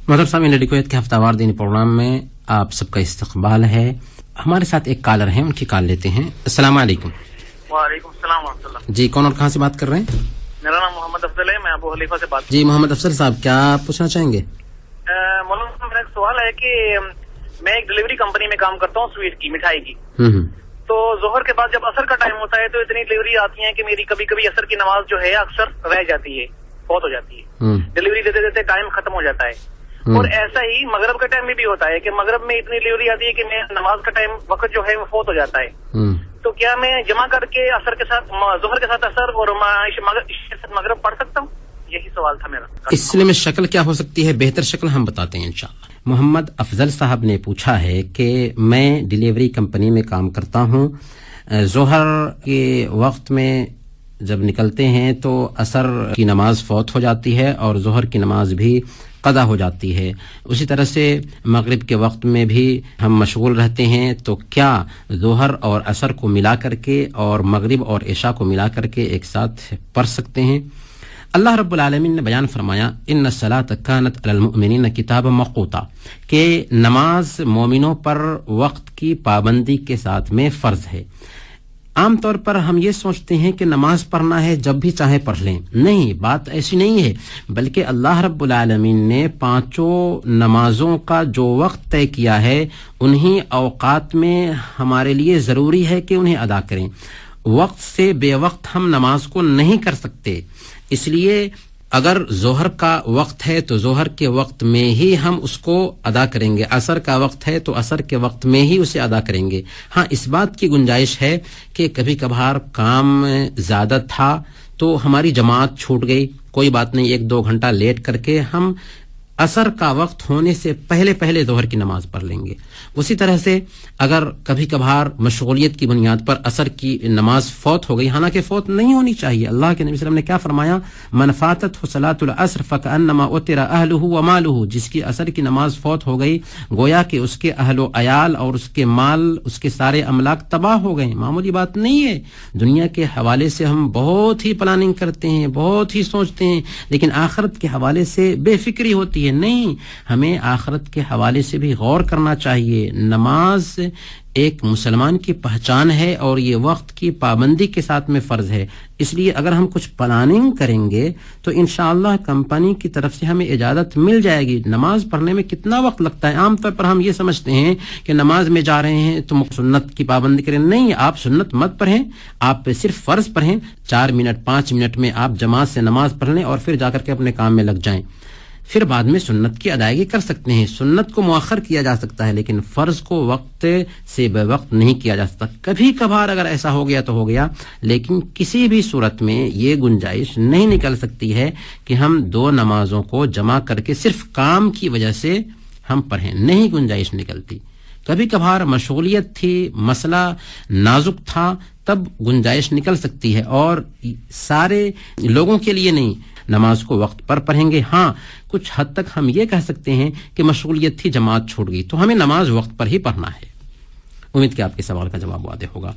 محترم سامعین، radio Kuwait کے ہفتہ وار دینی پروگرام میں آپ سب کا استقبال ہے. ہمارے ساتھ ایک کالر ہیں، ان کی کال لیتے ہیں. السلام علیکم. وعلیکم السلام ورحمۃ اللہ. جی، کون اور کہاں سے بات کر رہے ہیں؟ میرا نام محمد افضل ہے، میں ابو حلیفہ سے بات. جی محمد افضل صاحب، کیا پوچھنا چاہیں گے؟ مولانا صاحب، میرا ایک سوال ہے کہ میں ایک ڈلیوری کمپنی میں کام کرتا ہوں، سویٹ کی، مٹھائی کی. تو ظہر کے بعد جب عصر کا ٹائم ہوتا ہے تو اتنی ڈلیوری آتی ہیں کہ میری کبھی کبھی عصر کی نماز جو ہے اکثر رہ جاتی ہے، فوت ہو جاتی ہے. ڈلیوری دیتے دیتے ٹائم ختم ہو جاتا ہے. اور ایسا ہی مغرب کے ٹائم میں بھی ہوتا ہے کہ مغرب میں اتنی ڈلیوری آتی ہے کہ میں نماز کا ٹائم وقت جو ہے وہ فوت ہو جاتا ہے. تو کیا میں جمع کر کے عصر کے ساتھ ظہر کے ساتھ عصر اور مغرب پڑھ سکتا ہوں؟ یہی سوال تھا میرا. اس سلسلے میں شکل کیا ہو سکتی ہے؟ بہتر شکل ہم بتاتے ہیں انشاءاللہ. محمد افضل صاحب نے پوچھا ہے کہ میں ڈلیوری کمپنی میں کام کرتا ہوں، ظہر کے وقت میں جب نکلتے ہیں تو عصر کی نماز فوت ہو جاتی ہے اور ظہر کی نماز بھی قضا ہو جاتی ہے. اسی طرح سے مغرب کے وقت میں بھی ہم مشغول رہتے ہیں، تو کیا ظہر اور عصر کو ملا کر کے اور مغرب اور عشاء کو ملا کر کے ایک ساتھ پڑھ سکتے ہیں؟ اللہ رب العالمین نے بیان فرمایا، ان الصلاۃ کانت علی المؤمنین کتابا موقوتا، کہ نماز مومنوں پر وقت کی پابندی کے ساتھ میں فرض ہے. عام طور پر ہم یہ سوچتے ہیں کہ نماز پڑھنا ہے جب بھی چاہے پڑھ لیں. نہیں، بات ایسی نہیں ہے، بلکہ اللہ رب العالمین نے پانچوں نمازوں کا جو وقت طے کیا ہے انہی اوقات میں ہمارے لیے ضروری ہے کہ انہیں ادا کریں. وقت سے بے وقت ہم نماز کو نہیں کر سکتے. اس لیے اگر ظہر کا وقت ہے تو ظہر کے وقت میں ہی ہم اس کو ادا کریں گے، عصر کا وقت ہے تو عصر کے وقت میں ہی اسے ادا کریں گے. ہاں، اس بات کی گنجائش ہے کہ کبھی کبھار کام زیادہ تھا تو ہماری جماعت چھوٹ گئی، کوئی بات نہیں، 1-2 گھنٹہ لیٹ کر کے ہم عصر کا وقت ہونے سے پہلے ظہر کی نماز پڑھ لیں گے. اسی طرح سے اگر کبھی کبھار مشغولیت کی بنیاد پر عصر کی نماز فوت ہو گئی، حالانکہ فوت نہیں ہونی چاہیے. اللہ کے نبی صلی اللہ علیہ وسلم نے کیا فرمایا؟ من فاتتہ صلاۃ العصر فکأنما اوتر اہلہ ومالہ، جس کی عصر کی نماز فوت ہو گئی گویا کہ اس کے اہل و عیال اور اس کے مال، اس کے سارے املاک تباہ ہو گئے. معمولی بات نہیں ہے. دنیا کے حوالے سے ہم بہت ہی پلاننگ کرتے ہیں، بہت ہی سوچتے ہیں، لیکن آخرت کے حوالے سے بے فکری ہوتی ہے. نہیں، ہمیں آخرت کے حوالے سے بھی غور کرنا چاہیے. نماز ایک مسلمان کی پہچان ہے اور یہ وقت کی پابندی کے ساتھ میں فرض ہے. اس لیے اگر ہم کچھ پلاننگ کریں گے تو انشاءاللہ کمپنی کی طرف سے ہمیں اجازت مل جائے گی. نماز پڑھنے میں کتنا وقت لگتا ہے؟ عام طور پر ہم یہ سمجھتے ہیں کہ نماز میں جا رہے ہیں تو سنت کی پابندی کریں. نہیں، آپ سنت مت پڑھیں، آپ صرف فرض پڑھیں. 4 منٹ 5 منٹ میں آپ جماعت سے نماز پڑھ لیں اور پھر جا کر کے اپنے کام میں لگ جائیں. پھر بعد میں سنت کی ادائیگی کر سکتے ہیں. سنت کو مؤخر کیا جا سکتا ہے لیکن فرض کو وقت سے بے وقت نہیں کیا جا سکتا. کبھی کبھار اگر ایسا ہو گیا تو ہو گیا، لیکن کسی بھی صورت میں یہ گنجائش نہیں نکل سکتی ہے کہ ہم 2 نمازوں کو جمع کر کے صرف کام کی وجہ سے ہم پڑھیں. نہیں گنجائش نکلتی. کبھی کبھار مشغولیت تھی، مسئلہ نازک تھا، تب گنجائش نکل سکتی ہے، اور سارے لوگوں کے لیے نہیں. نماز کو وقت پر پڑھیں گے. ہاں، کچھ حد تک ہم یہ کہہ سکتے ہیں کہ مشغولیت تھی، جماعت چھوٹ گئی، تو ہمیں نماز وقت پر ہی پڑھنا ہے. امید کہ آپ کے سوال کا جواب واضح ہوگا.